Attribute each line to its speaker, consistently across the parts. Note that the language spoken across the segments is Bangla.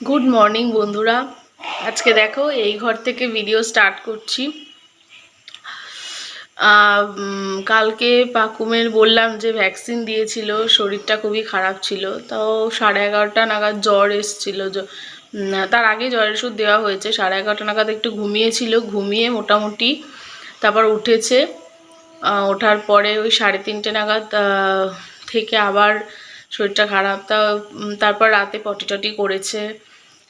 Speaker 1: গুড মর্নিং বন্ধুরা। আজকে দেখো এই ঘর থেকে ভিডিও স্টার্ট করছি। কালকে পাকুমের বললাম যে ভ্যাকসিন দিয়েছিল, শরীরটা খুবই খারাপ ছিল। তাও 11:30 নাগাদ জ্বর এসেছিল। তার আগে জ্বরের ওষুধ দেওয়া হয়েছে। 11:30 নাগাদ একটু ঘুমিয়েছিল, ঘুমিয়ে মোটামুটি তারপর উঠেছে। ওঠার পরে ওই 3:30 নাগাদ থেকে আবার শরীরটা খারাপ। তারপর রাতে পটি করেছে,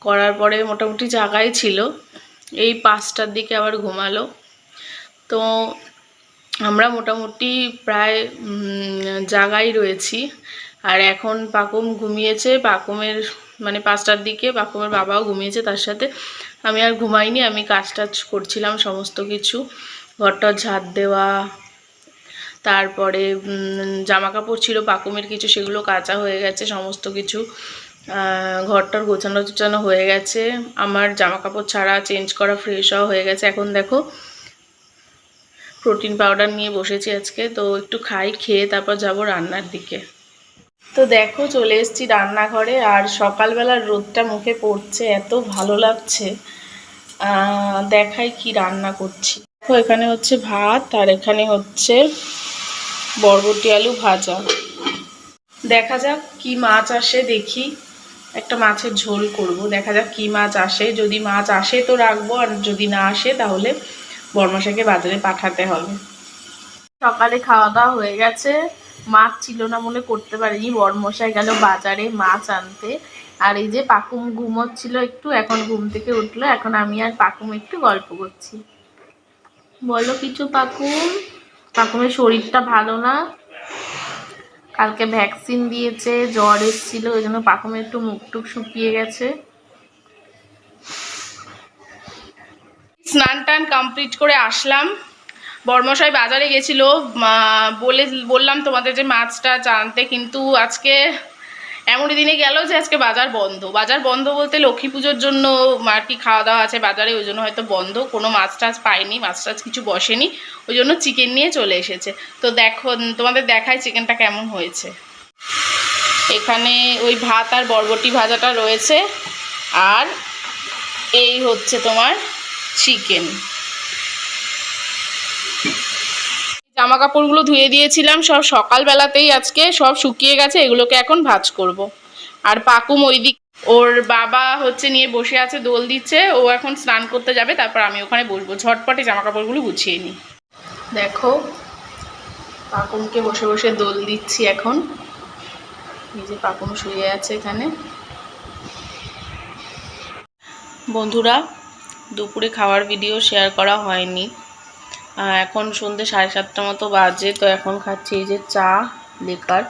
Speaker 1: করার পরে মোটামুটি জায়গায় ছিল। এই 5টার দিকে আবার ঘুমালো। তো আমরা মোটামুটি প্রায় জায়গায় রয়েছি। আর এখন পাকুম ঘুমিয়েছে। পাকুমের মানে 5টার দিকে পাকুমের বাবাও ঘুমিয়েছে তার সাথে। আমি আর ঘুমাইনি, আমি কাজ টাজ করছিলাম সমস্ত কিছু, ঘরটা ঝাড় দেওয়া, তারপরে জামা কাপড় ছিল পাকুমের কিছু, সেগুলো কাচা হয়ে গেছে সমস্ত কিছু। ঘরটার গোছানো হয়ে গেছে। আমার জামা কাপড় ছাড়া চেঞ্জ করা, ফ্রেশ হওয়া হয়ে গেছে। এখন দেখো প্রোটিন পাউডার নিয়ে বসেছি আজকে। তো একটু খাই, খেয়ে তারপর যাব রান্নার দিকে। তো দেখো চলে এসেছি রান্নাঘরে। আর সকালবেলার রোদটা মুখে পড়ছে, এত ভালো লাগছে। দেখাই কি রান্না করছি। দেখো এখানে হচ্ছে ভাত, আর এখানে হচ্ছে বরবটি আলু ভাজা। দেখা যাক কি মাছ আসে, দেখি একটা মাছের ঝোল করব। দেখা যাক কি মাছ আসে। যদি মাছ আসে তো রাখবো, আর যদি না আসে তাহলে বর্মশাইকে বাজারে পাঠাতে হবে। সকালে খাওয়া দাওয়া হয়ে গেছে। মাছ ছিল না বলে করতে পারিনি। বর্মশাই গেল বাজারে মাছ আনতে। আর এই যে পাকুম ঘুমোচ্ছিল একটু, এখন ঘুম থেকে উঠলো। এখন আমি আর পাকুম একটু গল্প করছি। বলো কিছু পাকুম। পাকুমের শরীরটা ভালো না, কালকে ভ্যাকসিন দিয়েছে, জ্বর এসেছিল, ওই জন্য পাকুমের একটু মুখটুক শুকিয়ে গেছে। স্নান টান কমপ্লিট করে আসলাম। বর্মশাই বাজারে গেছিল, বললাম তোমাদের যে মাছটা আনতে, কিন্তু আজকে এমনই দিনে গেল যে আজকে বাজার বন্ধ। বাজার বন্ধ বলতে লক্ষ্মী পুজোর জন্য আর কি খাওয়া দাওয়া আছে বাজারে, ওই জন্য হয়তো বন্ধ। কোনো মাছ টাছ পাইনি, মাছ টাছ কিছু বসেনি, ওই জন্য চিকেন নিয়ে চলে এসেছে। তো দেখো তোমাদের দেখাই চিকেনটা কেমন হয়েছে। এখানে ওই ভাত আর বরবটি ভাজাটা রয়েছে, আর এই হচ্ছে তোমার চিকেন। জামা কাপড়গুলো ধুয়ে দিয়েছিলাম সব সকালবেলাতেই, আজকে সব শুকিয়ে গেছে। এগুলোকে এখন ভাঁজ করব। আর পাকুম ওই দিক ওর বাবা হচ্ছে নিয়ে বসে আছে, দোল দিচ্ছে। ও এখন স্নান করতে যাবে, তারপর আমি ওখানে বসবো। ঝটপটে জামা কাপড়গুলো গুছিয়ে নিই। দেখো পাকুমকে বসে বসে দোল দিচ্ছি এখন। এই যে পাকুম শুয়ে আছে এখানে। বন্ধুরা, দুপুরে খাওয়ার ভিডিও শেয়ার করা হয়নি। এখন সন্ধ্যে 7:30 মতো বাজে। তো এখন খাচ্ছি এই যে চা, লিকার।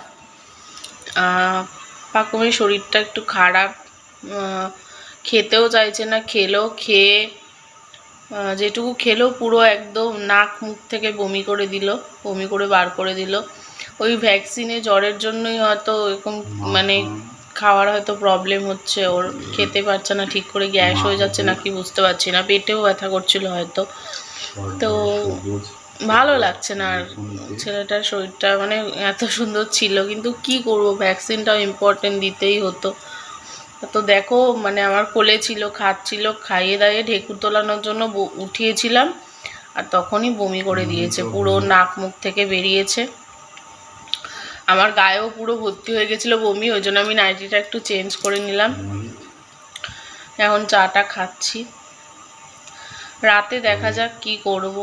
Speaker 1: পাকুমের শরীরটা একটু খারাপ, খেতেও চাইছে না। খেয়ে যেটুকু খেলো পুরো একদম নাক মুখ থেকে বমি করে দিল, বমি করে বার করে দিল। ওই ভ্যাকসিনে জ্বরের জন্যই হয়তো এরকম, মানে খাওয়ার হয়তো প্রবলেম হচ্ছে ওর, খেতে পারছে না ঠিক করে, গ্যাস হয়ে যাচ্ছে নাকি বুঝতে পারছি না, পেটেও ব্যথা করছিল হয়তো। তো ভালো লাগছে না। আর ছেলেটার শরীরটা মানে এত সুন্দর ছিল, কিন্তু কি করব, ভ্যাকসিনটাও ইম্পর্টেন্ট, দিতেই হতো। তো দেখো মানে আমার কোলে ছিল, খাচ্ছিল, খাইয়ে দাইয়ে ঢেকুর তোলানোর জন্য উঠিয়েছিলাম, আর তখনই বমি করে দিয়েছে, পুরো নাক মুখ থেকে বেরিয়েছে। আমার গায়েও পুরো ভর্তি হয়ে গেছিলো বমি, ওই জন্য আমি নাইটিটা একটু চেঞ্জ করে নিলাম। এখন চাটা খাচ্ছি। রাতে দেখা যাক কি করব।